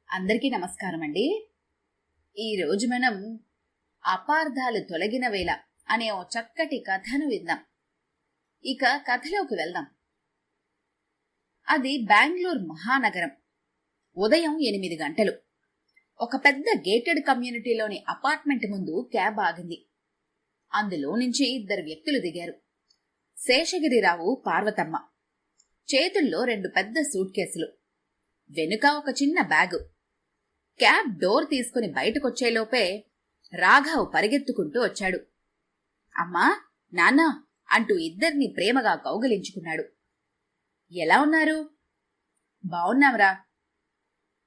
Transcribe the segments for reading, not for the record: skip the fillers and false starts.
అందరికీ నమస్కారం అండి. ఈరోజు మనం అపార్థాలు తొలగిన వేళ అనే ఓ చక్కటి కథను విందాం. ఇక కథలోకి వెళ్దాం. అది బెంగళూరు మహానగరం. ఉదయం 8 గంటలు. ఒక పెద్ద గేటెడ్ కమ్యూనిటీలోని అపార్ట్మెంట్ ముందు క్యాబ్ ఆగింది. అందులో నుంచి 2 వ్యక్తులు దిగారు. శేషగిరిరావు, పార్వతమ్మ. చేతుల్లో 2 పెద్ద సూట్ కేసులు, వెనుక ఒక చిన్న బ్యాగు. క్యాబ్ డోర్ తీసుకుని బయటకొచ్చేలోపే రాఘవ్ పరిగెత్తుకుంటూ వచ్చాడు. అమ్మా, నాన్న అంటూ ఇద్దరిని ప్రేమగా కౌగిలించుకున్నాడు. ఎలా ఉన్నారు? బావున్నాంరా.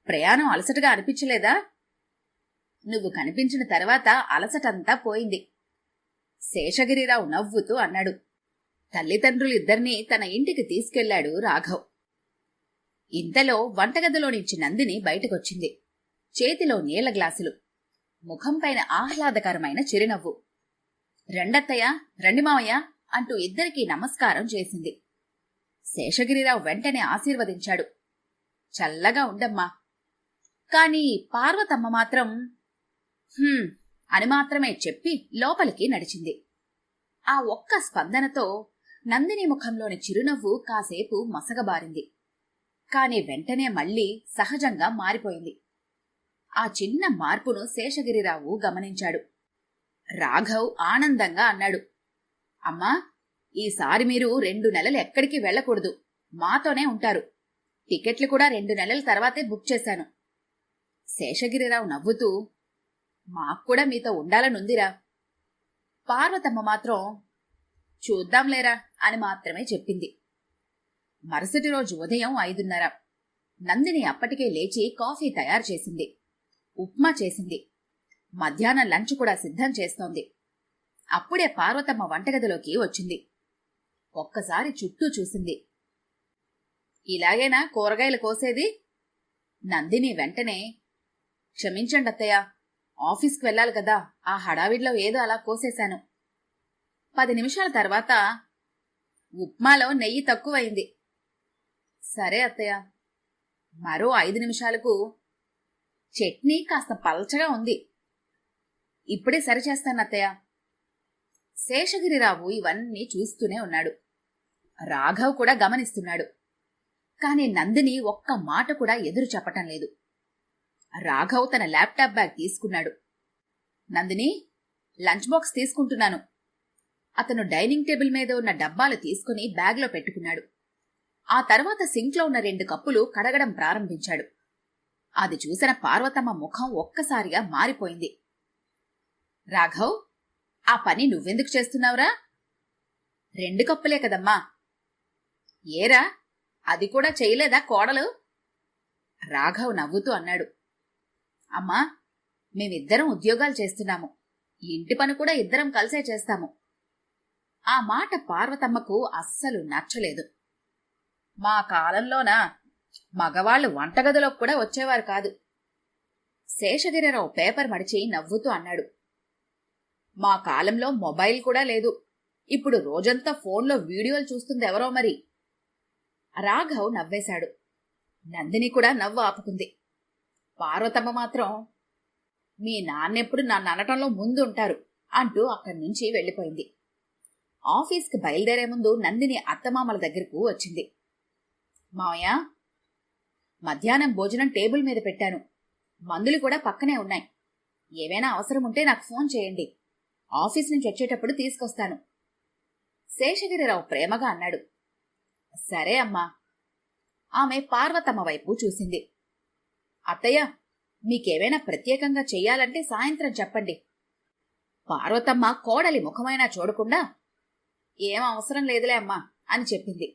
ప్రయాణం అలసటగా అనిపించలేదా? నువ్వు కనిపించిన తర్వాత అలసటంతా పోయింది, శేషగిరిరావు నవ్వుతూ అన్నాడు. తల్లిదండ్రులిద్దరినీ తన ఇంటికి తీసుకెళ్లాడు రాఘవ్. ఇంతలో వంటగదిలో నుంచి నందిని బయటకొచ్చింది. చేతిలో నీళ్ల గ్లాసులు, ముఖంపైన ఆహ్లాదకరమైన చిరునవ్వు. రెండత్తయ్య, రండి మావయ్య అంటూ ఇద్దరికీ నమస్కారం చేసింది. శేషగిరిరావు వెంటనే ఆశీర్వదించాడు. చల్లగా ఉండమ్మా. కాని పార్వతమ్మ మాత్రం అని మాత్రమే చెప్పి లోపలికి నడిచింది. ఆ ఒక్క స్పందనతో నందిని ముఖంలోని చిరునవ్వు కాసేపు మసగబారింది. కాని వెంటనే మళ్లీ సహజంగా మారిపోయింది. ఆ చిన్న మార్పును శేషగిరిరావు గమనించాడు. రాఘవ్ ఆనందంగా అన్నాడు. అమ్మా, ఈసారి మీరు 2 నెలలు ఎక్కడికి వెళ్లకూడదు, మాతోనే ఉంటారు. టికెట్లు కూడా 2 నెలల తర్వాతే బుక్ చేశాను. శేషగిరిరావు నవ్వుతూ, మాక్కూడా మీతో ఉండాలనుందిరా. పార్వతమ్మ మాత్రం చూద్దాంలేరా అని మాత్రమే చెప్పింది. మరుసటి రోజు ఉదయం 5:30. నందిని అప్పటికే లేచి కాఫీ తయారు చేసింది, ఉప్మా చేసింది, మధ్యాహ్నం లంచ్ కూడా సిద్ధం చేస్తోంది. అప్పుడే పార్వతమ్మ వంటగదిలోకి వచ్చింది. ఒక్కసారి చుట్టూ చూసింది. ఇలాగేనా కూరగాయలు కోసేది? నందిని వెంటనే, క్షమించండి అత్తయ్య, ఆఫీస్కి వెళ్ళాలి కదా, ఆ హడావిడిలో ఏదో అలా కోసేశాను. 10 నిమిషాల తర్వాత ఉప్మాలో నెయ్యి తక్కువైంది. సరే అత్తయ్య. మరో 5 నిమిషాలకు చట్నీ కాస్త పల్చగా ఉంది. ఇప్పుడే సరిచేస్తాను అత్తయ్య. శేషగిరిరావు ఇవన్నీ చూస్తూనే ఉన్నాడు. రాఘవ్ కూడా గమనిస్తున్నాడు. కాని నందిని ఒక్క మాట కూడా ఎదురు చెప్పటం లేదు. రాఘవ్ తన ల్యాప్టాప్ బ్యాగ్ తీసుకున్నాడు. నందిని, లంచ్ బాక్స్ తీసుకుంటున్నాను. అతను డైనింగ్ టేబుల్ మీద ఉన్న డబ్బాలు తీసుకుని బ్యాగ్లో పెట్టుకున్నాడు. ఆ తర్వాత సింక్లో ఉన్న 2 కప్పులు కడగడం ప్రారంభించాడు. అది చూసిన పార్వతమ్మ ముఖం ఒక్కసారిగా మారిపోయింది. రాఘవ్, ఆ పని నువ్వెందుకు చేస్తున్నావురా? 2 కప్పులే కదమ్మా. ఏరా, అది కూడా చేయలేదా కోడలు? రాఘవ్ నవ్వుతూ అన్నాడు. అమ్మా, మేమిద్దరం ఉద్యోగాలు చేస్తున్నాము, ఇంటి పని కూడా ఇద్దరం కలిసే చేస్తాము. ఆ మాట పార్వతమ్మకు అస్సలు నచ్చలేదు. మా కాలంలోనా మగవాళ్లు వంటగదిలోకి కూడా వచ్చేవారు కాదు. శేషగిరిరావు పేపర్ మడిచి నవ్వుతూ అన్నాడు. మా కాలంలో మొబైల్ కూడా లేదు. ఇప్పుడు రోజంతా ఫోన్లో వీడియోలు చూస్తుంది ఎవరో మరి. రాఘవ్ నవ్వేశాడు. నందిని కూడా నవ్వు ఆపుకుంది. పార్వతమ్మ మాత్రం, మీ నాన్నెప్పుడు నన్ను అనటంలో ముందుంటారు అంటూ అక్కడి నుంచి వెళ్లిపోయింది. ఆఫీస్కి బయలుదేరే ముందు నందిని అత్తమామల దగ్గరకు వచ్చింది. మావయ్య, మధ్యాహ్నం భోజనం టేబుల్ మీద పెట్టాను, మందులు కూడా పక్కనే ఉన్నాయి. ఏవైనా అవసరం ఉంటే నాకు ఫోన్ చేయండి, ఆఫీస్ నుంచి వచ్చేటప్పుడు తీసుకొస్తాను. శేషగిరిరావు ప్రేమగా అన్నాడు. సరే అమ్మా. ఆమె పార్వతమ్మ వైపు చూసింది. అత్తయ్య, మీకేవైనా ప్రత్యేకంగా చెయ్యాలంటే సాయంత్రం చెప్పండి. పార్వతమ్మ కోడలి ముఖమైనా చూడకుండా, ఏం అవసరం లేదులే అమ్మా అని చెప్పింది.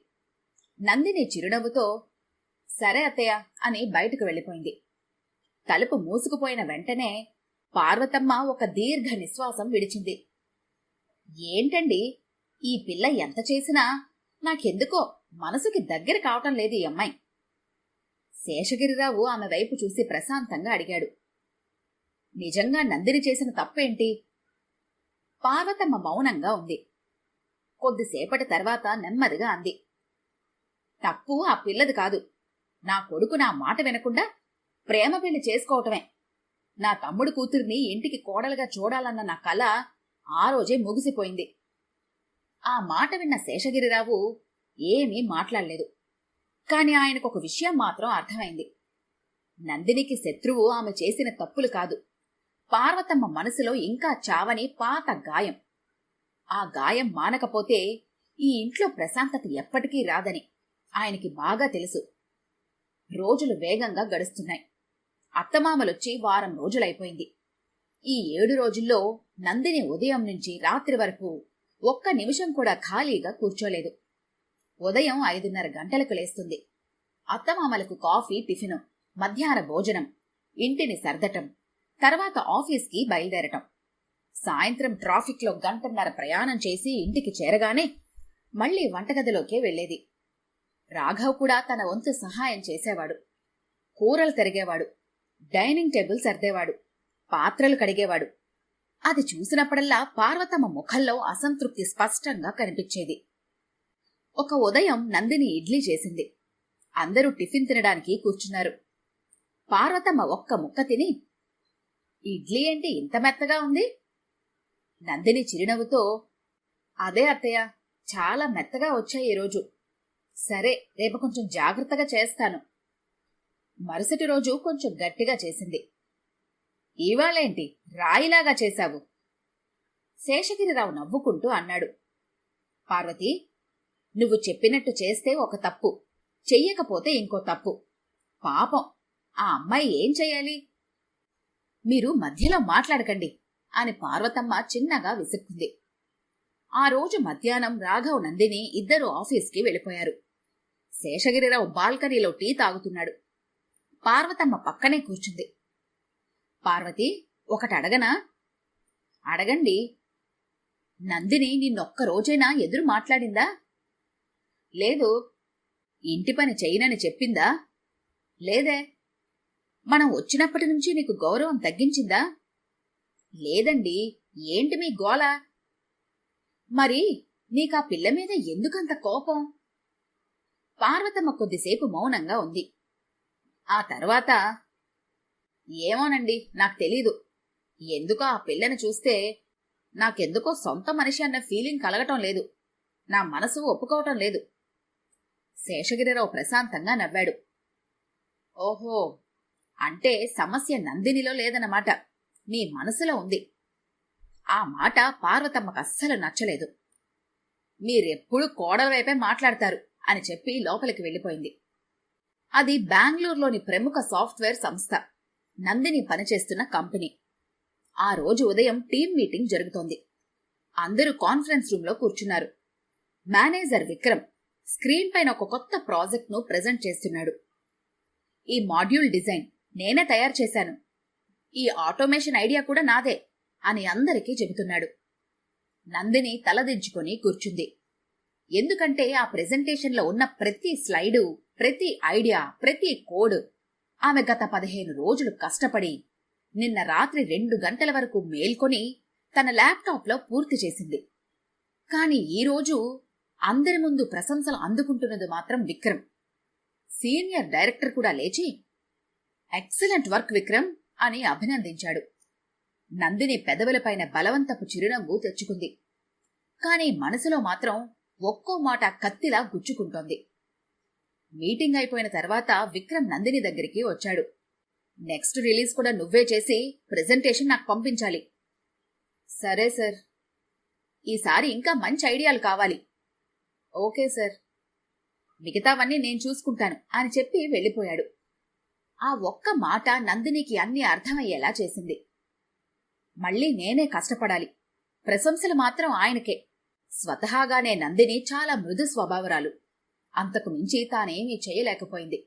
నందిని చిరునవ్వుతో, సరే అత్తయ్య అని బయటకు వెళ్లిపోయింది. తలుపు మూసుకుపోయిన వెంటనే పార్వతమ్మ ఒక దీర్ఘ నిశ్వాసం విడిచింది. ఏంటండి, ఈ పిల్ల ఎంత చేసినా నాకెందుకో మనసుకి దగ్గర కావటం లేదు ఈ అమ్మాయి. శేషగిరిరావు ఆమె వైపు చూసి ప్రశాంతంగా అడిగాడు. నిజంగా నందిని చేసిన తప్పేంటి? పార్వతమ్మ మౌనంగా ఉంది. కొద్దిసేపటి తర్వాత నెమ్మదిగా అంది. తప్పు ఆ పిల్లది కాదు. నా కొడుకు నా మాట వినకుండా ప్రేమ పెళ్లి చేసుకోవటమే. నా తమ్ముడు కూతుర్ని ఇంటికి కోడలుగా చూడాలన్న నా కల ఆ రోజే ముగిసిపోయింది. ఆ మాట విన్న శేషగిరిరావు ఏమీ మాట్లాడలేదు. కాని ఆయనకొక విషయం మాత్రం అర్థమైంది. నందినికి శత్రువు ఆమె చేసిన తప్పులు కాదు, పార్వతమ్మ మనసులో ఇంకా చావని పాత గాయం. ఆ గాయం మానకపోతే ఈ ఇంట్లో ప్రశాంతత ఎప్పటికీ రాదని ఆయనకి బాగా తెలుసు. రోజులు వేగంగా గడుస్తున్నాయి. అత్తమామలొచ్చి వారం రోజులైపోయింది. ఈ 7 రోజుల్లో నందిని ఉదయం నుంచి రాత్రి వరకు ఒక్క నిమిషం కూడా ఖాళీగా కూర్చోలేదు. ఉదయం 5:30 గంటలకు లేస్తుంది. అత్తమామలకు కాఫీ, టిఫిను, మధ్యాహ్న భోజనం, ఇంటిని సర్దటం, తర్వాత ఆఫీస్కి బయలుదేరటం. సాయంత్రం ట్రాఫిక్లో 1.5 గంటల ప్రయాణం చేసి ఇంటికి చేరగానే మళ్లీ వంటగదిలోకే వెళ్లేది. రాఘవ్ కూడా తన వంతు సహాయం చేసేవాడు. కూరలు తరిగేవాడు, డైనింగ్ టేబుల్ సర్దేవాడు, పాత్రలు కడిగేవాడు. అది చూసినప్పుడల్లా పార్వతమ్మ ముఖంలో అసంతృప్తి స్పష్టంగా కనిపించేది. ఒక ఉదయం నందిని ఇడ్లీ చేసింది. అందరూ టిఫిన్ తినడానికి కూర్చున్నారు. పార్వతమ్మ ఒక్క ముక్క తిని, ఇడ్లీ ఏంటి ఇంత మెత్తగా ఉంది? నందిని చిరునవ్వుతో, అదే అత్తయ్య, చాలా మెత్తగా వచ్చాయి ఈరోజు. సరే, రేపు కొంచెం జాగ్రత్తగా చేస్తాను. మరుసటి రోజు కొంచెం గట్టిగా చేసింది. ఇవాళేంటి రాయిలాగా చేశావు? శేషగిరిరావు నవ్వుకుంటూ అన్నాడు. పార్వతి, నువ్వు చెప్పినట్టు చేస్తే ఒక తప్పు, చెయ్యకపోతే ఇంకో తప్పు. పాపం, ఆ అమ్మాయి ఏం చెయ్యాలి? మీరు మధ్యలో మాట్లాడకండి అని పార్వతమ్మ చిన్నగా విసుక్కుంది. ఆ రోజు మధ్యాహ్నం రాఘవ్, నందిని ఇద్దరూ ఆఫీస్కి వెళ్ళిపోయారు. శేషగిరిరావు బాల్కనీలో టీ తాగుతున్నాడు. పార్వతమ్మ పక్కనే కూర్చుంది. పార్వతి, ఒకటి అడగనా? అడగండి. నందిని నిన్నొక్క రోజైనా ఎదురు మాట్లాడిందా? లేదు. ఇంటి పని చెయ్యనని చెప్పిందా? లేదే. మనం వచ్చినప్పటి నుంచి నీకు గౌరవం తగ్గించిందా? లేదండి. ఏంటి మీ గోల? మరి నీకా పిల్ల మీద ఎందుకంత కోపం? పార్వతమ్మ కొద్దిసేపు మౌనంగా ఉంది. ఆ తర్వాత, ఏమోనండి, నాకు తెలీదు. ఎందుకో ఆ పిల్లని చూస్తే నాకెందుకో సొంత మనిషి అన్న ఫీలింగ్ కలగటం లేదు. నా మనసు ఒప్పుకోవటం లేదు. శేషగిరిరావు ప్రశాంతంగా నవ్వాడు. ఓహో, అంటే సమస్య నందినిలో లేదన్నమాట, నీ మనసులో ఉంది. ఆ మాట పార్వతమ్మకు అస్సలు నచ్చలేదు. మీరెప్పుడు కోడల వైపే మాట్లాడతారు అని చెప్పి లోపలికి వెళ్ళిపోయింది. అది బెంగళూరులోని ప్రముఖ సాఫ్ట్వేర్ సంస్థ, నందిని పనిచేస్తున్న కంపెనీ. ఆ రోజు ఉదయం టీం మీటింగ్ జరుగుతోంది. అందరూ కాన్ఫరెన్స్ రూంలో కూర్చున్నారు. మేనేజర్ విక్రమ్ స్క్రీన్ పైన ఒక కొత్త ప్రాజెక్ట్ను ప్రెజెంట్ చేస్తున్నాడు. ఈ మాడ్యూల్ డిజైన్ నేనే తయారు చేశాను, ఈ ఆటోమేషన్ ఐడియా కూడా నాదే అని అందరికీ చెబుతున్నాడు. నందిని తలదించుకొని కూర్చుంది. ఎందుకంటే ఆ ప్రెజెంటేషన్లో ఉన్న ప్రతి స్లైడు, ప్రతి ఐడియా, ప్రతి కోడ్ ఆమె గత 15 రోజులు కష్టపడి నిన్న రాత్రి 2 గంటల వరకు మేల్కొని తన ల్యాప్టాప్లో పూర్తి చేసింది. కాని ఈరోజు అందరి ముందు ప్రశంసలు అందుకుంటున్నది మాత్రం విక్రమ్. సీనియర్ డైరెక్టర్ కూడా లేచి, ఎక్సలెంట్ వర్క్ విక్రమ్ అని అభినందించాడు. నందిని పెదవులపైన బలవంతపు చిరునవ్వు తెచ్చుకుంది. కాని మనసులో మాత్రం ఒక్కో మాట కత్తిలా గుచ్చుకుంటోంది. మీటింగ్ అయిపోయిన తర్వాత విక్రమ్ నందిని దగ్గరికి వచ్చాడు. నెక్స్ట్ రిలీజ్ కూడా నువ్వే చేసి ప్రెజెంటేషన్ నాకు పంపించాలి. సరే సార్. ఈసారి ఇంకా మంచి ఐడియాలు కావాలి. Okay sir. మిగతావన్నీ నేను చూసుకుంటాను అని చెప్పి వెళ్ళిపోయాడు. ఆ ఒక్క మాట నందినికి అన్నీ అర్థమయ్యేలా చేసింది. మళ్ళీ నేనే కష్టపడాలి. ప్రశంసలు మాత్రం ఆయనకే. స్వతహాగానే నందిని చాలా మృదు స్వభావరాలు. అంతకు మించి తానేమీ చేయలేకపోయింది.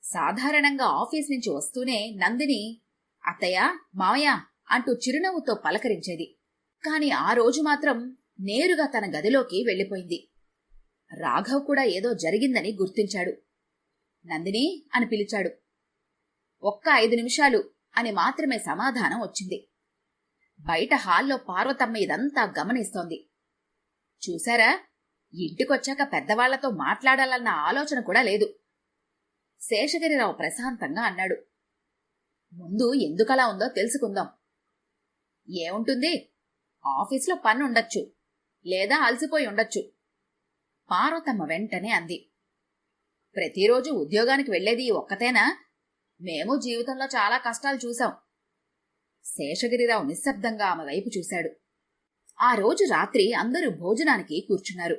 సాధారణంగా ఆఫీస్ నుంచి వస్తూనే నందిని అత్తయ్య, మావయ్య అంటూ చిరునవ్వుతో పలకరించేది. కాని ఆ రోజు మాత్రం నేరుగా తన గదిలోకి వెళ్ళిపోయింది. రాఘవ్ కూడా ఏదో జరిగిందని గుర్తించాడు. నందిని అని పిలిచాడు. ఒక్క 5 నిమిషాలు అని మాత్రమే సమాధానం వచ్చింది. బయట హాల్లో పార్వతమ్మ ఇదంతా గమనిస్తోంది. చూశారా, ఇంటికొచ్చాక పెద్దవాళ్లతో మాట్లాడాలన్న ఆలోచన కూడా లేదు. శేషగిరిరావు ప్రశాంతంగా అన్నాడు. ముందు ఎందుకలా ఉందో తెలుసుకుందాం. ఏముంటుంది, ఆఫీసులో పని ఉండొచ్చు, లేదా అలసిపోయి ఉండొచ్చు. పార్వతమ్మ వెంటనే అంది. ప్రతిరోజు ఉద్యోగానికి వెళ్లేది ఒక్కతేనా? మేము జీవితంలో చాలా కష్టాలు చూశాం. శేషగిరిరావు నిశ్శబ్దంగా ఆమె వైపు చూశాడు. ఆ రోజు రాత్రి అందరూ భోజనానికి కూర్చున్నారు.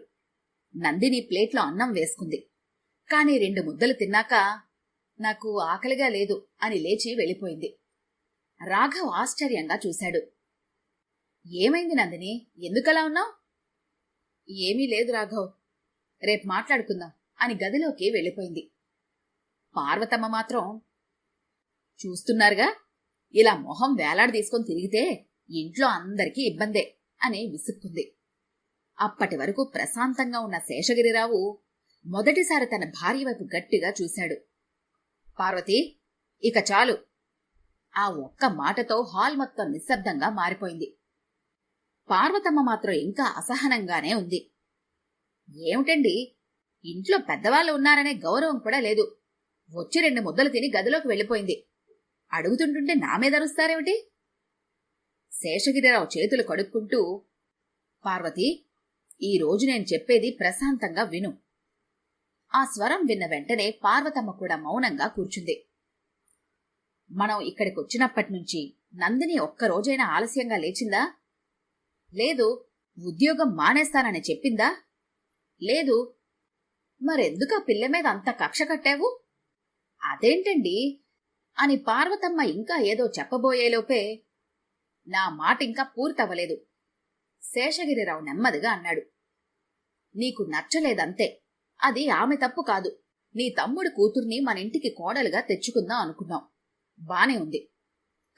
నందిని ప్లేట్లో అన్నం వేసుకుంది. కాని 2 ముద్దలు తిన్నాక నాకు ఆకలిగా లేదు అని లేచి వెళ్ళిపోయింది. రాఘవ్ ఆశ్చర్యంగా చూశాడు. ఏమైంది నందిని, ఎందుకలా ఉన్నావు? ఏమీ లేదు రాఘవ్, రేపు మాట్లాడుకుందాం అని గదిలోకి వెళ్ళిపోయింది. పార్వతమ్మ మాత్రం, చూస్తున్నారుగా, ఇలా మొహం వేలాడదీసుకొని తిరిగితే ఇంట్లో అందరికీ ఇబ్బందే అని విసుక్కుంది. అప్పటి వరకు ప్రశాంతంగా ఉన్న శేషగిరిరావు మొదటిసారి తన భార్య వైపు గట్టిగా చూశాడు. పార్వతి, ఇక చాలు. ఆ ఒక్క మాటతో హాల్ మొత్తం నిశ్శబ్దంగా మారిపోయింది. పార్వతమ్మ మాత్రం ఇంకా అసహనంగానే ఉంది. ఏమిటండి, ఇంట్లో పెద్దవాళ్ళు ఉన్నారనే గౌరవం కూడా లేదు. వచ్చి 2 ముద్దలు తిని గదిలోకి వెళ్ళిపోయింది. అడుగుతుంటుంటే నా మీద అరుస్తారేమిటి? శేషగిరిరావు చేతులు కడుక్కుంటూ, పార్వతి, ఈరోజు నేను చెప్పేది ప్రశాంతంగా విను. ఆ స్వరం విన్న వెంటనే పార్వతమ్మ కూడా మౌనంగా కూర్చుంది. మనం ఇక్కడికొచ్చినప్పటినుంచి నందిని ఒక్కరోజైనా ఆలస్యంగా లేచిందా? లేదు. ఉద్యోగం మానేస్తానని చెప్పిందా? లేదు. మరెందుకా పిల్ల మీద అంత కక్ష కట్టావు? అదేంటండి అని పార్వతమ్మ ఇంకా ఏదో చెప్పబోయేలోపే, నా మాట ఇంకా పూర్తవలేదు. శేషగిరిరావు నెమ్మదిగా అన్నాడు. నీకు నచ్చలేదంతే. అది ఆమె తప్పు కాదు. నీ తమ్ముడు కూతుర్ని మన ఇంటికి కోడలుగా తెచ్చుకుందాం అనుకున్నాం. బానే ఉంది.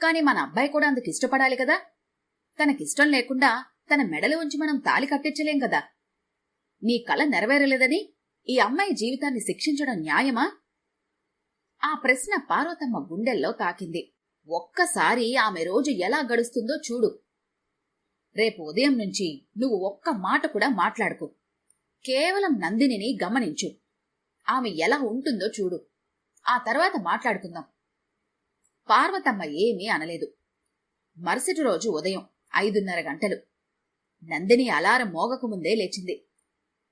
కాని మన అబ్బాయి కూడా అందుకు ఇష్టపడాలి కదా. తనకిష్టం లేకుండా తన మెడలు ఉంచి మనం తాళి కట్టించలేం కదా. నీ కల నెరవేరలేదని ఈ అమ్మాయి జీవితాన్ని శిక్షించడం న్యాయమా? ఆ ప్రశ్న పార్వతమ్మ గుండెల్లో తాకింది. ఒక్కసారి ఆమె రోజు ఎలా గడుస్తుందో చూడు. రేపు ఉదయం నుంచి నువ్వు ఒక్క మాట కూడా మాట్లాడుకో. కేవలం నందినిని గమనించు. ఆమె ఎలా ఉంటుందో చూడు. ఆ తర్వాత మాట్లాడుకుందాం. పార్వతమ్మ ఏమీ అనలేదు. మరుసటి రోజు ఉదయం 5:30 గంటలు. నందిని అలారం మోగకముందే లేచింది.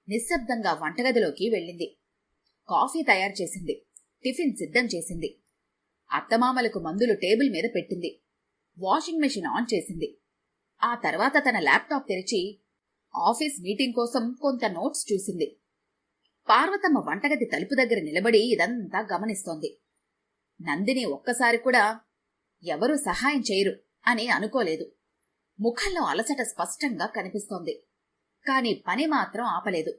నిశ్శబ్దంగా వంటగదిలోకి వెళ్ళింది. కాఫీ తయారు చేసింది. టిఫిన్ సిద్ధం చేసింది. అత్తమామలకు మందులు టేబుల్ మీద పెట్టింది. వాషింగ్ మెషిన్ ఆన్ చేసింది. ఆ తర్వాత తన ల్యాప్టాప్ తెరిచి ఆఫీస్ మీటింగ్ కోసం కొంత నోట్స్ చూసింది. పార్వతమ్మ వంటగది తలుపు దగ్గర నిలబడి ఇదంతా గమనిస్తోంది. నందిని ఒక్కసారి కూడా ఎవరూ సహాయం చేయరు అని అనుకోలేదు. ముఖంలో అలసట స్పష్టంగా కనిపిస్తోంది. కాని పని మాత్రం ఆపలేదు.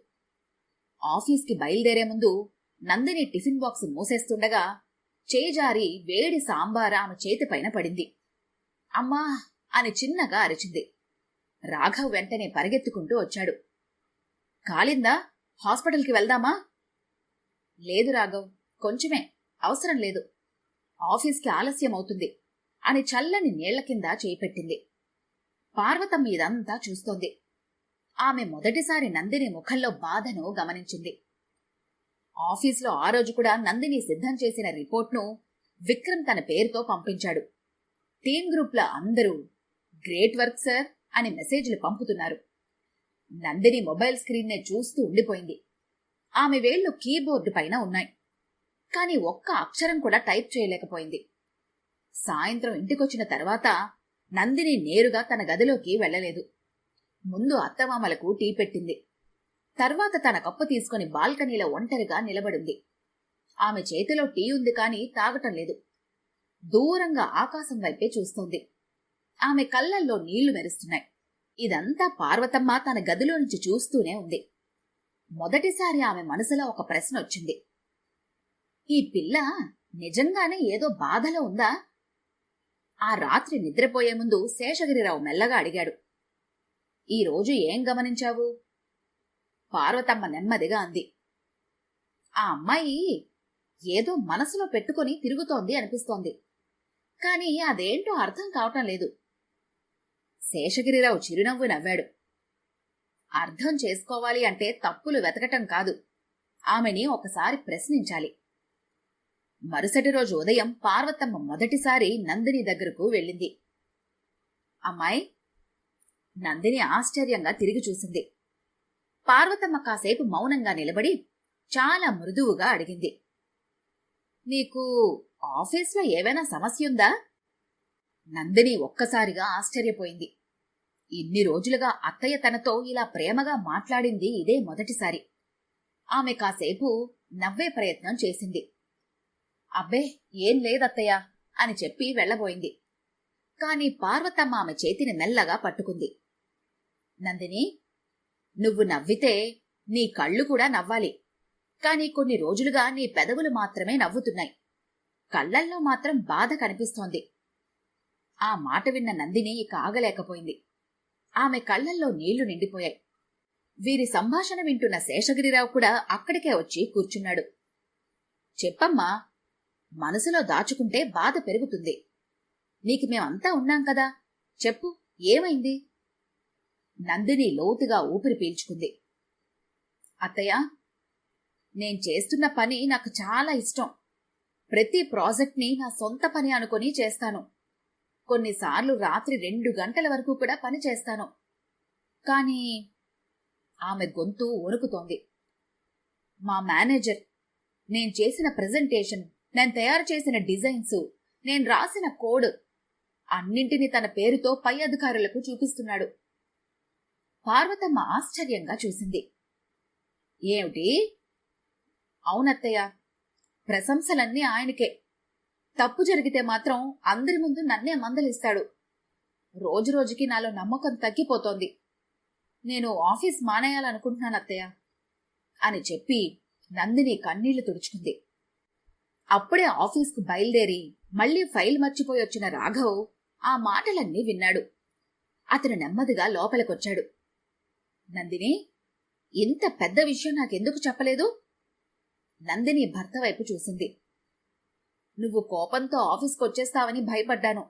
ఆఫీస్కి బయలుదేరే ముందు నందిని టిఫిన్ బాక్స్ మూసేస్తుండగా చేజారి వేడి సాంబార ఆమె చేతిపైన పడింది. అమ్మా అని చిన్నగా అరిచింది. రాఘవ్ వెంటనే పరిగెత్తుకుంటూ వచ్చాడు. కాలిందా? హాస్పిటల్కి వెళ్దామా? లేదు రాఘవ్, కొంచెమే, అవసరం లేదు. ఆఫీస్కి ఆలస్యం అవుతుంది అని చల్లని నీళ్ల కింద చేయిపెట్టింది. పార్వతమ్మ ఇదంతా చూస్తోంది. ఆమె మొదటిసారి నందిని ముఖంలో బాధను గమనించింది. ఆఫీసులో ఆ రోజు కూడా నందిని సిద్ధం చేసిన రిపోర్ట్ను విక్రమ్ తన పేరుతో పంపించాడు. టీమ్ గ్రూప్లో అందరూ గ్రేట్ వర్క్ సార్ అని మెసేజ్లు పంపుతున్నారు. నందిని మొబైల్ స్క్రీన్నే చూస్తూ ఉండిపోయింది. ఆమె వేళ్లు కీబోర్డు పైన ఉన్నాయి. కాని ఒక్క అక్షరం కూడా టైప్ చేయలేకపోయింది. సాయంత్రం ఇంటికొచ్చిన తర్వాత నందిని నేరుగా తన గదిలోకి వెళ్లలేదు. ముందు అత్తమామలకు టీ పెట్టింది. తర్వాత తన కప్పు తీసుకుని బాల్కనీలో ఒంటరిగా నిలబడింది. ఆమె చేతిలో టీ ఉంది కాని తాగటం లేదు. దూరంగా ఆకాశం వైపే చూస్తోంది. ఆమె కళ్ళల్లో నీళ్లు మెరుస్తున్నాయి. ఇదంతా పార్వతమ్మ తన గదిలో నుంచి చూస్తూనే ఉంది. మొదటిసారి ఆమె మనసులో ఒక ప్రశ్న వచ్చింది. ఈ పిల్ల నిజంగానే ఏదో బాధలో ఉందా? ఆ రాత్రి నిద్రపోయే ముందు శేషగిరిరావు మెల్లగా అడిగాడు. ఈరోజు ఏం గమనించావు? పార్వతమ్మ నెమ్మదిగా అంది. ఆ అమ్మాయి ఏదో మనసులో పెట్టుకుని తిరుగుతోంది అనిపిస్తోంది. కాని అదేంటో అర్థం కావటం లేదు. శేషగిరిరావు చిరునవ్వు నవ్వాడు. అర్థం చేసుకోవాలి అంటే తప్పులు వెతకటం కాదు, ఆమెని ఒకసారి ప్రశ్నించాలి. మరుసటి రోజు ఉదయం పార్వతమ్మ మొదటిసారి నందిని దగ్గరకు వెళ్ళింది. అమ్మాయి, నందిని ఆశ్చర్యంగా తిరిగి చూసింది. పార్వతమ్మ కాసేపు మౌనంగా నిలబడి చాలా మృదువుగా అడిగింది. నీకు ఆఫీస్లో ఏవైనా సమస్యుందా? నందిని ఒక్కసారిగా ఆశ్చర్యపోయింది. ఇన్ని రోజులుగా అత్తయ్య తనతో ఇలా ప్రేమగా మాట్లాడింది ఇదే మొదటిసారి. ఆమె కాసేపు నవ్వే ప్రయత్నం చేసింది. అబ్బే, ఏం లేదత్తయ్య అని చెప్పి వెళ్లబోయింది. కాని పార్వతమ్మ ఆమె చేతిని మెల్లగా పట్టుకుంది. నందిని, నువ్వు నవ్వితే నీ కళ్ళు కూడా నవ్వాలి. కాని కొన్ని రోజులుగా నీ పెదవులు మాత్రమే నవ్వుతున్నాయి. కళ్లల్లో మాత్రం బాధ కనిపిస్తోంది. ఆ మాట విన్న నందిని ఇక ఆగలేకపోయింది. ఆమె కళ్లల్లో నీళ్లు నిండిపోయాయి. వీరి సంభాషణ వింటున్న శేషగిరిరావు కూడా అక్కడికే వచ్చి కూర్చున్నాడు. చెప్పమ్మా, మనసులో దాచుకుంటే బాధ పెరుగుతుంది. నీకు మేమంతా ఉన్నాం కదా, చెప్పు, ఏమైంది? నందిని లోతుగా ఊపిరి పీల్చుకుంది. అత్తయ్య, నేను చేస్తున్న పని నాకు చాలా ఇష్టం. ప్రతి ప్రాజెక్ట్ని నా సొంత పని అనుకుని చేస్తాను. కొన్నిసార్లు రాత్రి 2 గంటల వరకు కూడా పని చేస్తాను. కానీ ఆమె గొంతు వణుకుతోంది. మా మేనేజర్ నేను చేసిన ప్రెజెంటేషన్, నేను తయారు చేసిన డిజైన్స్, నేను రాసిన కోడ్ అన్నింటినీ తన పేరుతో పై అధికారులకు చూపిస్తున్నాడు. పార్వతమ్మ ఆశ్చర్యంగా చూసింది. ఏమిటి? అవునత్తయ్య, ప్రశంసలన్నీ ఆయనకే. తప్పు జరిగితే మాత్రం అందరి ముందు నన్నే మందలిస్తాడు. రోజురోజుకి నాలో నమ్మకం తగ్గిపోతోంది. నేను ఆఫీస్ మానేయాలనుకుంటున్నానత్తయ్య అని చెప్పి నందిని కన్నీళ్లు తుడుచుకుంది. అప్పుడే ఆఫీస్కు బయలుదేరి మళ్లీ ఫైల్ మర్చిపోయొచ్చిన రాఘవ్ ఆ మాటలన్నీ విన్నాడు. అతను నెమ్మదిగా లోపలికొచ్చాడు. నందిని, ఇంత పెద్ద విషయం నాకెందుకు చెప్పలేదు? నందిని భర్త వైపు చూసింది. నువ్వు కోపంతో ఆఫీస్కొచ్చేస్తావని భయపడ్డాను.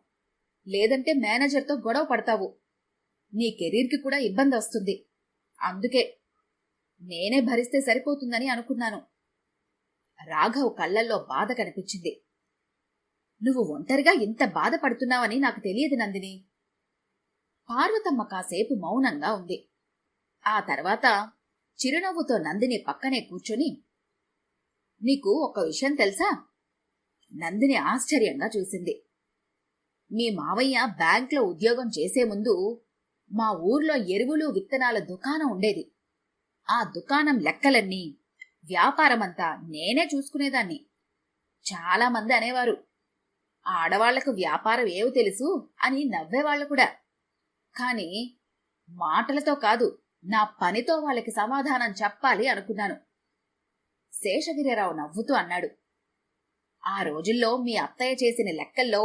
లేదంటే మేనేజర్తో గొడవ పడతావు. నీ కెరీర్కి కూడా ఇబ్బంది వస్తుంది. అందుకే నేనే భరిస్తే సరిపోతుందని అనుకున్నాను. రాఘవ్ కళ్లల్లో బాధ కనిపించింది. నువ్వు ఒంటరిగా ఇంత బాధపడుతున్నావని నాకు తెలియదు నందిని. పార్వతమ్మ కాసేపు మౌనంగా ఉంది. ఆ తర్వాత చిరునవ్వుతో నందిని పక్కనే కూర్చొని, నీకు ఒక విషయం తెలుసా? నందిని ఆశ్చర్యంగా చూసింది. మీ మావయ్య బ్యాంక్లో ఉద్యోగం చేసే ముందు మా ఊర్లో ఎరువులు విత్తనాల దుకాణం ఉండేది. ఆ దుకాణం లెక్కలన్నీ, వ్యాపారమంతా నేనే చూసుకునేదాన్ని. చాలామంది అనేవారు, ఆడవాళ్లకు వ్యాపారం ఏవో తెలుసు అని నవ్వేవాళ్లు కూడా. కాని మాటలతో కాదు, నా పనితో వాళ్ళకి సమాధానం చెప్పాలి అనుకున్నాను. శేషగిరిరావు నవ్వుతూ అన్నాడు. ఆ రోజుల్లో మీ అత్తయ్య చేసిన లెక్కల్లో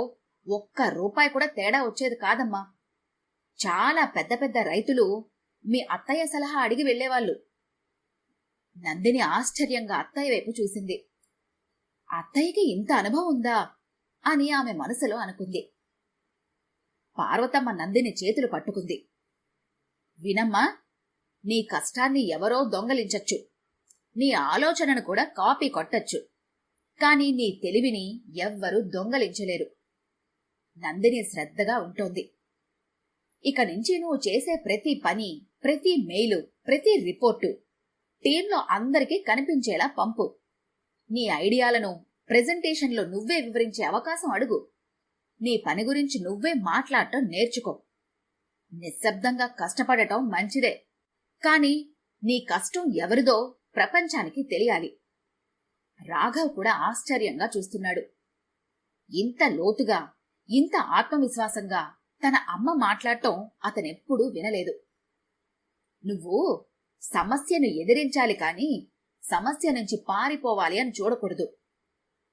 ₹1 కూడా తేడా వచ్చేది కాదమ్మా. చాలా పెద్ద పెద్ద రైతులు మీ అత్తయ్య సలహా అడిగి వెళ్లేవాళ్లు. నందిని ఆశ్చర్యంగా అత్తయ్య వైపు చూసింది. అత్తయ్యకి ఇంత అనుభవం ఉందా అని ఆమె మనసులో అనుకుంది. పార్వతమ్మ నందిని చేతులు పట్టుకుంది. వినమ్మా, నీ కష్టాన్ని ఎవరో దొంగలించచ్చు, నీ ఆలోచనను కూడా కాపీ కొట్టచ్చు. కాని నీ తెలివిని ఎవ్వరూ దొంగలించలేరు. నందిని శ్రద్ధగా ఉంటోంది. ఇక నుంచి నువ్వు చేసే ప్రతి పని, ప్రతి మెయిలు, ప్రతి రిపోర్టు టీంలో అందరికీ కనిపించేలా పంపు. నీ ఐడియాలను ప్రెజెంటేషన్లో నువ్వే వివరించే అవకాశం అడుగు. నీ పని గురించి నువ్వే మాట్లాడటం నేర్చుకో. నిశ్శబ్దంగా కష్టపడటం మంచిదే, కాని నీ కష్టం ఎవరిదో ప్రపంచానికి తెలియాలి. రాఘవ్ కూడా ఆశ్చర్యంగా చూస్తున్నాడు. ఇంత లోతుగా, ఇంత ఆత్మవిశ్వాసంగా తన అమ్మ మాట్లాడటం అతనెప్పుడూ వినలేదు. నువ్వు సమస్యను ఎదిరించాలి కాని సమస్య నుంచి పారిపోవాలి అని చూడకూడదు.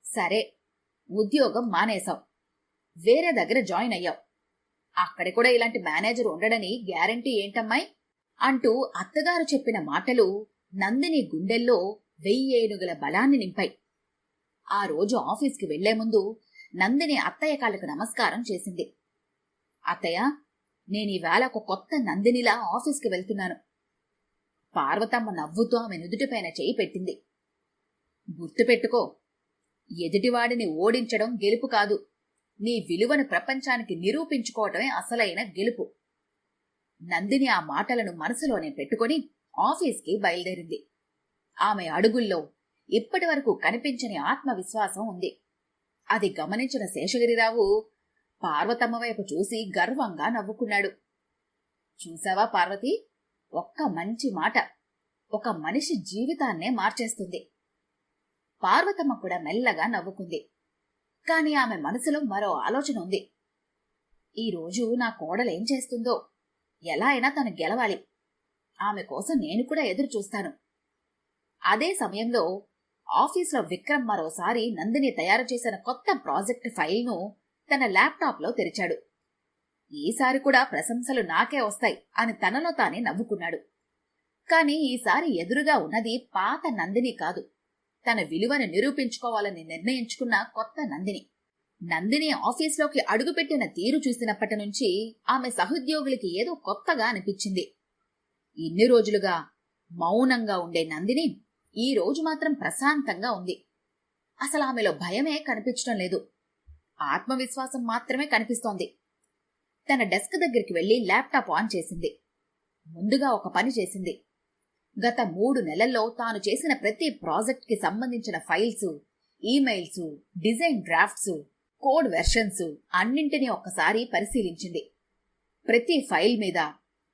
సరే, ఉద్యోగం మానేశావు, వేరే దగ్గర జాయిన్ అయ్యావు. అక్కడ కూడా ఇలాంటి మేనేజర్ ఉండడని గ్యారంటీ ఏంటమ్మాయి? అంటూ అత్తగారు చెప్పిన మాటలు నందిని గుండెల్లో 1000 ఏనుగుల బలాన్ని నింపాయి. ఆ రోజు ఆఫీస్కి వెళ్లే ముందు నందిని అత్తయ్య కాళ్ళకు నమస్కారం చేసింది. అత్తయ్య, నేనీవేళ ఒక కొత్త నందినిలా ఆఫీస్కి వెళ్తున్నాను. పార్వతమ్మ నవ్వుతూ ఆమె నుదుటిపైన చేయి పెట్టింది. గుర్తుపెట్టుకో, ఎదుటివాడిని ఓడించడం గెలుపు కాదు, నీ విలువను ప్రపంచానికి నిరూపించుకోవటమే అసలైన గెలుపు. నందిని ఆ మాటలను మనసులోనే పెట్టుకుని ఆఫీస్కి బయలుదేరింది. ఆమె అడుగుల్లో ఇప్పటి వరకు కనిపించని ఆత్మవిశ్వాసం ఉంది. అది గమనించిన శేషగిరిరావు పార్వతమ్మ వైపు చూసి గర్వంగా నవ్వుకున్నాడు. చూసావా పార్వతి, ఒక్క మంచి మాట ఒక మనిషి జీవితాన్నే మార్చేస్తుంది. పార్వతమ్మ కూడా మెల్లగా నవ్వుకుంది. కాని ఆమె మనసులో మరో ఆలోచన ఉంది. ఈరోజు నా కోడలేం చేస్తుందో, ఎలా అయినా తను గెలవాలి. ఆమె కోసం నేను కూడా ఎదురు చూస్తాను. అదే సమయంలో ఆఫీసులో విక్రమ్ మరోసారి నందిని తయారు చేసిన కొత్త ప్రాజెక్ట్ ఫైల్ను తన ల్యాప్టాప్లో తెరిచాడు. ఈసారి కూడా ప్రశంసలు నాకే వస్తాయి అని తనలో తానే నవ్వుకున్నాడు. కాని ఈసారి ఎదురుగా ఉన్నది పాత నందిని కాదు, తన విలువను నిరూపించుకోవాలని నిర్ణయించుకున్న కొత్త నందిని. నందిని ఆఫీస్లోకి అడుగుపెట్టిన తీరు చూసినప్పటి నుంచి ఆమె సహోద్యోగులకి ఏదో కొత్తగా అనిపించింది. ఇన్ని రోజులుగా మౌనంగా ఉండే నందిని ఈ రోజు మాత్రం ప్రశాంతంగా ఉంది. అసలు ఆమెలో భయమే కనిపించడం లేదు, ఆత్మవిశ్వాసం మాత్రమే కనిపిస్తోంది. తన డెస్క్ దగ్గరికి వెళ్లి ల్యాప్టాప్ ఆన్ చేసింది. ముందుగా ఒక పని చేసింది. గత 3 నెలల్లో తాను చేసిన ప్రతి ప్రాజెక్ట్కి సంబంధించిన files, emails, design drafts, code versions అన్నింటినీ ఒక్కసారి పరిశీలించింది. ప్రతి ఫైల్ మీద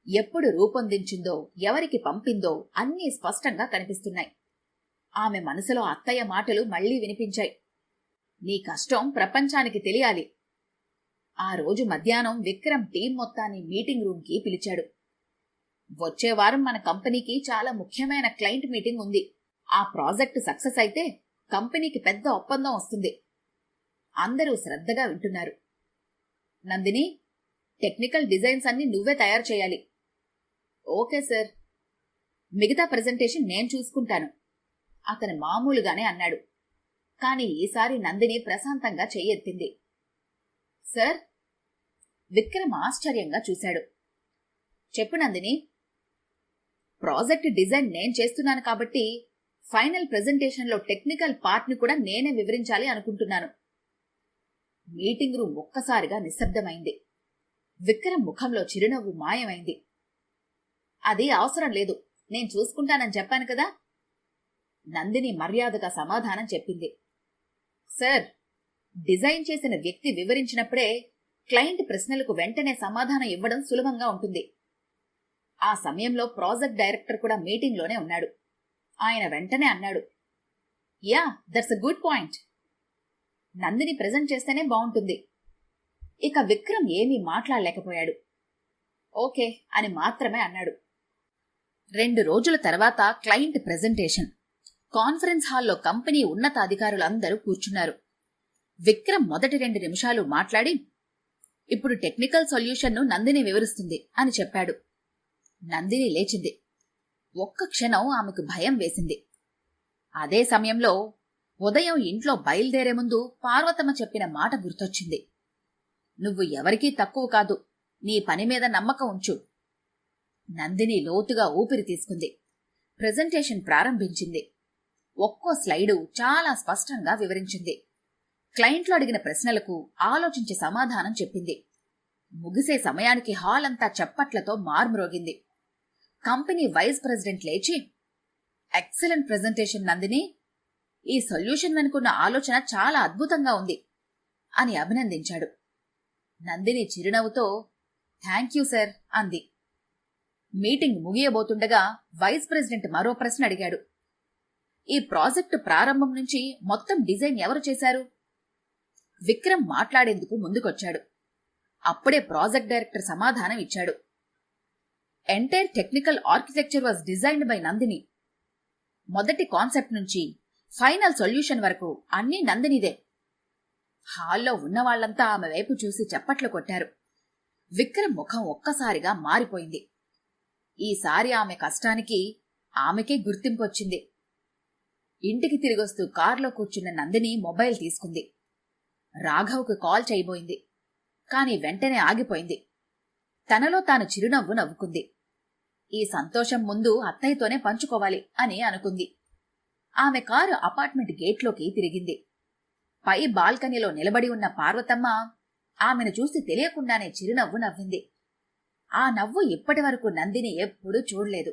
ఎప్పుడు రూపొందించిందో, ఎవరికి పంపిందో అన్నీ స్పష్టంగా కనిపిస్తున్నాయి. ఆమె మనసులో అత్తయ్య మాటలు మళ్లీ వినిపించాయి. నీ కష్టం ప్రపంచానికి తెలియాలి. ఆ రోజు మధ్యాహ్నం విక్రమ్ టీం మొత్తాన్ని మీటింగ్ రూమ్కి పిలిచాడు. వచ్చే వారం మన కంపెనీకి చాలా ముఖ్యమైన క్లయింట్ మీటింగ్ ఉంది. ఆ ప్రాజెక్ట్ సక్సెస్ అయితే కంపెనీకి పెద్ద ఒప్పందం వస్తుంది. అందరూ శ్రద్ధగా వింటున్నారు. నందిని, టెక్నికల్ డిజైన్స్ అన్ని నువ్వే తయారు చేయాలి. Okay sir. మిగతా ప్రెజెంటేషన్ నేను చూసుకుంటాను, అతను మామూలుగానే అన్నాడు. కాని ఈసారి నందిని ప్రశాంతంగా చెయ్యెత్తింది. సార్? విక్రమ్ ఆశ్చర్యంగా చూశాడు. చెప్పు నందిని. ప్రాజెక్ట్ డిజైన్ నేను చేస్తున్నాను కాబట్టి ఫైనల్ ప్రెజెంటేషన్లో టెక్నికల్ పార్ట్ని కూడా నేనే వివరించాలి అనుకుంటున్నాను. మీటింగ్ రూమ్ ఒక్కసారిగా నిశ్శబ్దమైంది. విక్రమ్ ముఖంలో చిరునవ్వు మాయమైంది. అది అవసరం లేదు, నేను చూసుకుంటానని చెప్పాను కదా. నందిని మర్యాదగా సమాధానం చెప్పింది. సార్, డిజైన్ చేసిన వ్యక్తి వివరించినప్పుడే క్లయింట్ ప్రశ్నలకు వెంటనే సమాధానం ఇవ్వడం సులభంగా ఉంటుంది. ఆ సమయంలో ప్రాజెక్ట్ డైరెక్టర్ కూడా మీటింగ్లోనే ఉన్నాడు. ఆయన వెంటనే అన్నాడు, yeah, that's a good point. Nandini present చేస్తేనే బాగుంటుంది. ఇక విక్రమ్ ఏమీ మాట్లాడలేకపోయాడు. ఓకే అని మాత్రమే అన్నాడు. 2 రోజుల తర్వాత క్లయింట్ ప్రెజెంటేషన్. కాన్ఫరెన్స్ హాల్లో కంపెనీ ఉన్నతాధికారులందరూ కూర్చున్నారు. విక్రమ్ మొదటి 2 నిమిషాలు మాట్లాడి, ఇప్పుడు టెక్నికల్ సొల్యూషన్ను నందిని వివరిస్తుంది అని చెప్పాడు. నందిని లేచింది. ఒక్క క్షణం ఆమెకు భయం వేసింది. అదే సమయంలో ఉదయం ఇంట్లో బయలుదేరే ముందు పార్వతమ్మ చెప్పిన మాట గుర్తొచ్చింది. నువ్వు ఎవరికీ తక్కువ కాదు, నీ పని మీద నమ్మకం ఉంచు. నందిని లోతుగా ఊపిరి తీసుకుంది. ప్రెజెంటేషన్ ప్రారంభించింది. ఒక్కో స్లైడు చాలా స్పష్టంగా వివరించింది. క్లయింట్లు అడిగిన ప్రశ్నలకు ఆలోచించి సమాధానం చెప్పింది. ముగిసే సమయానికి హాల్ అంతా చప్పట్లతో మార్మ్రోగింది. కంపెనీ వైస్ ప్రెసిడెంట్ లేచి, ఎక్సలెంట్ ప్రెజెంటేషన్ నందిని, ఈ సొల్యూషన్ వెనుకున్న ఆలోచన చాలా అద్భుతంగా ఉంది అని అభినందించాడు. నందిని చిరునవ్వుతో థ్యాంక్ యూ సార్ అంది. మీటింగ్ ముగియబోతుండగా వైస్ ప్రెసిడెంట్ మరో ప్రశ్న అడిగాడు. ఈ ప్రాజెక్టు ప్రారంభం నుంచి మొత్తం డిజైన్ ఎవరు చేశారు? విక్రమ్ మాట్లాడేందుకు ముందుకొచ్చాడు. అప్పుడే ప్రాజెక్ట్ డైరెక్టర్ సమాధానం ఇచ్చాడు. Entire technical architecture was designed by Nandini. మొదటి కాన్సెప్ట్ నుంచి ఫైనల్ సొల్యూషన్ వరకు అన్నీ నందినిదే. హాల్లో ఉన్నవాళ్లంతా ఆమె వైపు చూసి చప్పట్లు కొట్టారు. విక్రమ్ ముఖం ఒక్కసారిగా మారిపోయింది. ఈసారి ఆమె కష్టానికి ఆమెకే గుర్తింపొచ్చింది. ఇంటికి తిరిగొస్తూ కారులో కూర్చున్న నందిని మొబైల్ తీసుకుంది. రాఘవ్కు కాల్ చేయబోయింది. కాని వెంటనే ఆగిపోయింది. తనలో తాను చిరునవ్వు నవ్వుకుంది. ఈ సంతోషం ముందు అత్తయ్యతోనే పంచుకోవాలి అని అనుకుంది. ఆమె కారు అపార్ట్మెంట్ గేట్లోకి తిరిగింది. పై బాల్కనీలో నిలబడి ఉన్న పార్వతమ్మ ఆమెను చూసి తెలియకుండానే చిరునవ్వు నవ్వింది. ఆ నవ్వు ఇప్పటి వరకు నందిని ఎప్పుడూ చూడలేదు.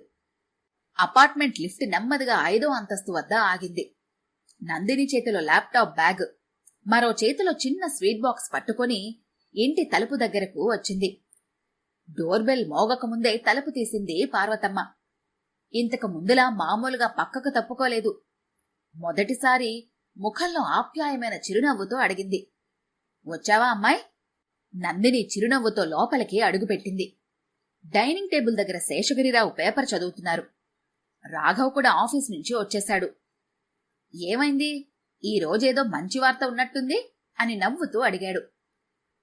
అపార్ట్మెంట్ లిఫ్ట్ నెమ్మదిగా 5వ అంతస్తు వద్ద ఆగింది. నందిని చేతిలో ల్యాప్టాప్ బ్యాగ్, మరో చేతిలో చిన్న స్వీట్ బాక్స్ పట్టుకొని ఇంటి తలుపు దగ్గరకు వచ్చింది. డోర్ బెల్ మోగకముందే తలుపు తీసింది పార్వతమ్మ. ఇంతకు ముందులా మామూలుగా పక్కకు తప్పుకోలేదు. మొదటిసారి ముఖంలో ఆప్యాయమైన చిరునవ్వుతో అడిగింది, వచ్చావా అమ్మాయి? నందిని చిరునవ్వుతో లోపలికి అడుగుపెట్టింది. డైనింగ్ టేబుల్ దగ్గర శేషగిరిరావు పేపర్ చదువుతున్నారు. రాఘవ్ కూడా ఆఫీస్ నుంచి వచ్చేశాడు. ఏమైంది, ఈ రోజేదో మంచి వార్త ఉన్నట్టుంది అని నవ్వుతూ అడిగాడు.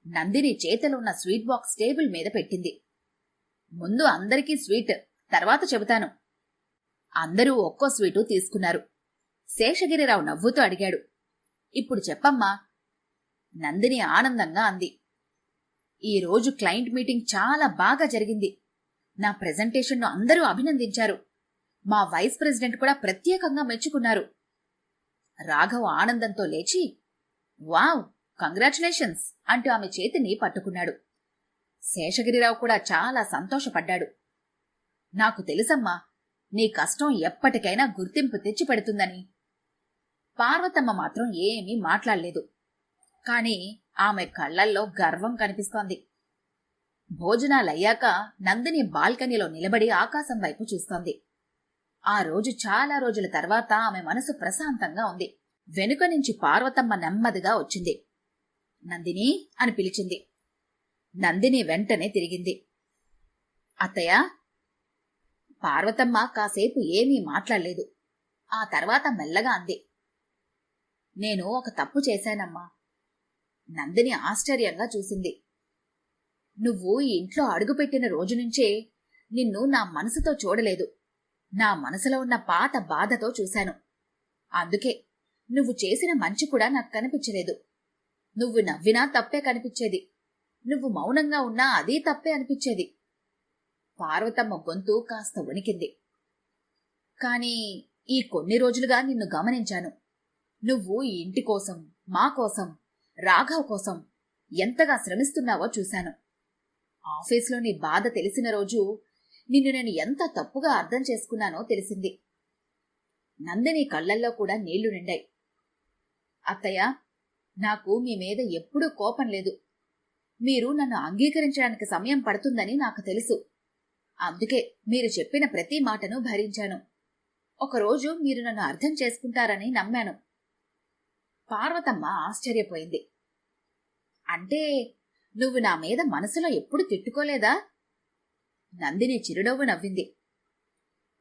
నందిని చేతిలో ఉన్న స్వీట్ బాక్స్ టేబుల్ మీద పెట్టింది. ముందు అందరికీ స్వీట్, తర్వాత చెబుతాను. అందరూ ఒక్కో స్వీటు తీసుకున్నారు. శేషగిరిరావు నవ్వుతూ అడిగాడు, ఇప్పుడు చెప్పమ్మా. నందిని ఆనందంగా అంది, ఈరోజు క్లయింట్ మీటింగ్ చాలా బాగా జరిగింది. నా ప్రెజెంటేషన్ను అందరూ అభినందించారు. మా వైస్ ప్రెసిడెంట్ కూడా ప్రత్యేకంగా మెచ్చుకున్నారు. రాఘవ్ ఆనందంతో లేచి, వావ్, కంగ్రాచులేషన్స్ అంటూ ఆమె చేతిని పట్టుకున్నాడు. శేషగిరిరావు కూడా చాలా సంతోషపడ్డాడు. నాకు తెలుసమ్మా, నీ కష్టం ఎప్పటికైనా గుర్తింపు తెచ్చిపెడుతుందని. పార్వతమ్మ మాత్రం ఏమీ మాట్లాడలేదు. కాని ఆమె కళ్లల్లో గర్వం కనిపిస్తోంది. భోజనాలయ్యాక నందిని బాల్కనీలో నిలబడి ఆకాశం వైపు చూస్తోంది. ఆ రోజు చాలా రోజుల తర్వాత ఆమె మనసు ప్రశాంతంగా ఉంది. వెనుక నుంచి పార్వతమ్మ నెమ్మదిగా వచ్చింది. నందిని అని పిలిచింది. నందిని వెంటనే తిరిగింది. అత్తయ్య. పార్వతమ్మ కాసేపు ఏమీ మాట్లాడలేదు. ఆ తర్వాత మెల్లగా అంది, నేను ఒక తప్పు చేశానమ్మా. నందిని ఆశ్చర్యంగా చూసింది. నువ్వు ఈ ఇంట్లో అడుగుపెట్టిన రోజు నుంచే నిన్ను నా మనసుతో చూడలేదు. నా మనసులో ఉన్న పాత బాధతో చూశాను. అందుకే నువ్వు చేసిన మంచి కూడా నాకు కనిపించలేదు. నువ్వు నవ్వినా తప్పే కనిపించేది. నువ్వు మౌనంగా ఉన్నా అదీ తప్పే అనిపించేది. పార్వతమ్మ గొంతు కాస్త వణికింది. కాని ఈ కొన్ని రోజులుగా నిన్ను గమనించాను. నువ్వు ఈ ఇంటి కోసం, మా కోసం, రాఘవ్ కోసం ఎంతగా శ్రమిస్తున్నావో చూశాను. ఆఫీస్లో నీ బాధ తెలిసిన రోజు నిన్ను నేను ఎంత తప్పుగా అర్థం చేసుకున్నానో తెలిసింది. నందిని కళ్లల్లో కూడా నీళ్లు నిండాయి. అత్తయ్య, నాకు మీ మీద ఎప్పుడూ కోపం లేదు. మీరు నన్ను అంగీకరించడానికి సమయం పడుతుందని నాకు తెలుసు. అందుకే మీరు చెప్పిన ప్రతి మాటను భరించాను. ఒకరోజు మీరు నన్ను అర్థం చేసుకుంటారని నమ్మాను. పార్వతమ్మ ఆశ్చర్యపోయింది. అంటే నువ్వు నా మీద మనసులో ఎప్పుడు తిట్టుకోలేదా? నందిని చిరునవ్వు నవ్వింది.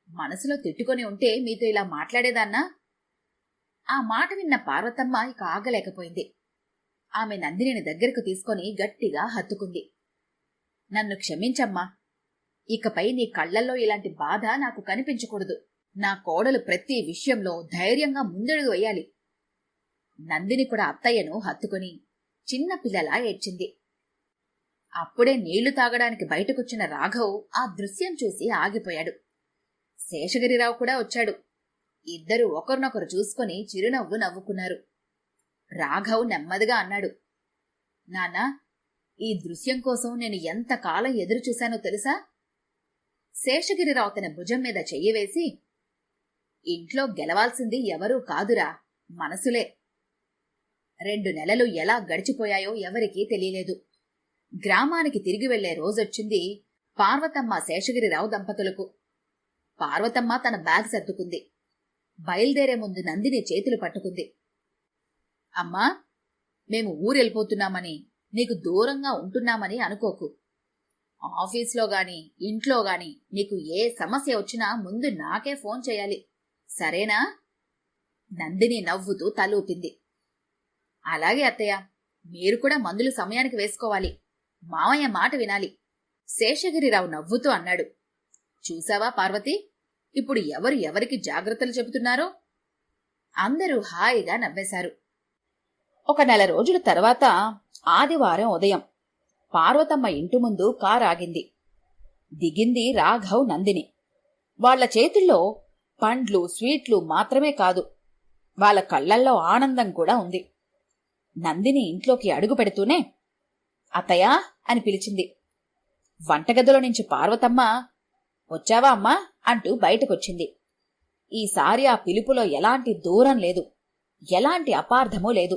మనసులో తిట్టుకొని ఉంటే మీతో ఇలా మాట్లాడేదాన్నా? ఆ మాట విన్న పార్వతమ్మ ఇక ఆగలేకపోయింది. ఆమె నందినిని దగ్గరకు తీసుకొని గట్టిగా హత్తుకుంది. నన్ను క్షమించమ్మా. ఇకపై నీ కళ్లల్లో ఇలాంటి బాధ నాకు కనిపించకూడదు. నా కోడలు ప్రతి విషయంలో ధైర్యంగా ముందడుగు వేయాలి. నందిని కూడా అత్తయ్యను హత్తుకొని చిన్నపిల్లలా ఏడ్చింది. అప్పుడే నీళ్లు తాగడానికి బయటకొచ్చిన రాఘవ్ ఆ దృశ్యం చూసి ఆగిపోయాడు. శేషగిరిరావు కూడా వచ్చాడు. ఇద్దరూ ఒకరినొకరు చూసుకొని చిరునవ్వు నవ్వుకున్నారు. రాఘవ్ నెమ్మదిగా అన్నాడు, నాన్నా, ఈ దృశ్యం కోసం నేను ఎంతకాలం ఎదురుచూశానో తెలుసా? శేషగిరిరావు తన భుజం మీద చెయ్యి వేసి, ఇంట్లో గెలవాల్సింది ఎవరూ కాదురా, మనసులే. 2 నెలలు ఎలా గడిచిపోయాయో ఎవరికీ తెలియలేదు. గ్రామానికి తిరిగి వెళ్లే రోజొచ్చింది పార్వతమ్మ శేషగిరిరావు దంపతులకు. పార్వతమ్మ తన బ్యాగ్ సర్దుకుంది. బయలుదేరే ముందు నందిని చేతులు పట్టుకుంది. అమ్మా, మేము ఊరెళ్ళిపోతున్నామని, నీకు దూరంగా ఉంటున్నామని అనుకోకు. ఆఫీస్లో గాని ఇంట్లో గాని నీకు ఏ సమస్య వచ్చినా ముందు నాకే ఫోన్ చేయాలి, సరేనా? నందిని నవ్వుతూ తలూపింది. అలాగే అత్తయ్య, మీరు కూడా మందులు సమయానికి వేసుకోవాలి. మావయ్య మాట వినాలి. శేషగిరిరావు నవ్వుతూ అన్నాడు. చూసావా పార్వతి, ఇప్పుడు ఎవరు ఎవరికి జాగ్రత్తలు చెబుతున్నారో? అందరూ హాయిగా నవ్వేశారు. 1 నెల రోజుల తర్వాత ఆదివారం ఉదయం పార్వతమ్మ ఇంటి ముందు కారు ఆగింది. దిగింది రాఘవ్, నందిని. వాళ్ల చేతుల్లో పండ్లు, స్వీట్లు మాత్రమే కాదు, వాళ్ళ కళ్లల్లో ఆనందం కూడా ఉంది. నందిని ఇంట్లోకి అడుగు పెడుతూనే అత్తయ్యా అని పిలిచింది. వంటగదిలో నుంచి పార్వతమ్మ వచ్చావా అమ్మా అంటూ బయటకొచ్చింది. ఈసారి ఆ పిలుపులో ఎలాంటి దూరం లేదు, ఎలాంటి అపార్థమూ లేదు,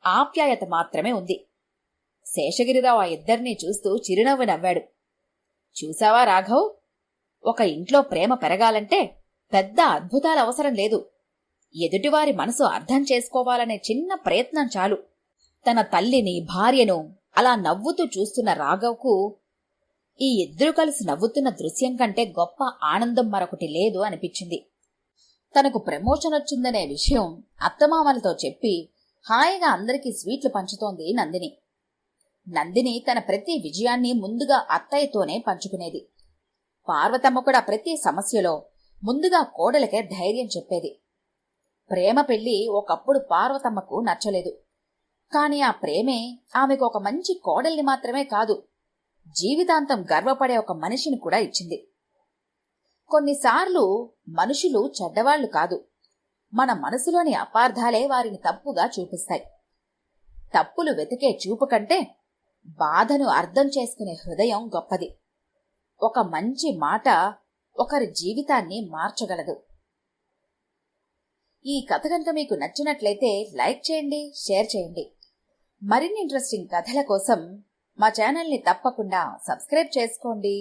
ఆప్యాయత మాత్రమే ఉంది. శేషగిరిరావు ఆ ఇద్దరినీ చూస్తూ చిరునవ్వు నవ్వాడు. చూసావా రాఘవ్, ఒక ఇంట్లో ప్రేమ పెరగాలంటే పెద్ద అద్భుతాల అవసరం లేదు. ఎదుటివారి మనసు అర్థం చేసుకోవాలనే చిన్న ప్రయత్నం చాలు. తన తల్లిని, భార్యను అలా నవ్వుతూ చూస్తున్న రాఘవ్కు ఈ ఇద్దరు కలిసి నవ్వుతున్న దృశ్యం కంటే గొప్ప ఆనందం మరొకటి లేదు అనిపించింది. తనకు ప్రమోషన్ వచ్చిందనే విషయం అత్తమామలతో చెప్పి హాయిగా అందరికీ స్వీట్లు పంచుతోంది నందిని. నందిని తన ప్రతి విజయాన్ని ముందుగా అత్తయ్యతోనే పంచుకునేది. పార్వతమ్మ కూడా ప్రతి సమస్యలో ముందుగా కోడలికే ధైర్యం చెప్పేది. ప్రేమ పెళ్లి ఒకప్పుడు పార్వతమ్మకు నచ్చలేదు. కాని ఆ ప్రేమే ఆమెకు ఒక మంచి కోడల్ని మాత్రమే కాదు, జీవితాంతం గర్వపడే ఒక మనిషిని కూడా ఇచ్చింది. కొన్నిసార్లు మనుషులు చెడ్డవాళ్లు కాదు, మన మనసులోని అపార్థాలే వారిని తప్పుగా చూపిస్తాయి. తప్పులు వెతికే చూపు కంటే బాధను అర్థం చేసుకునే హృదయం గొప్పది. ఒక మంచి మాట ఒకరి జీవితాన్ని మార్చగలదు. ఈ కథ కనుక మీకు నచ్చినట్లయితే లైక్ చేయండి, షేర్ చేయండి. మరిన్ని ఇంట్రెస్టింగ్ కథల కోసం మా ఛానల్ని తప్పకుండా సబ్స్క్రైబ్ చేసుకోండి.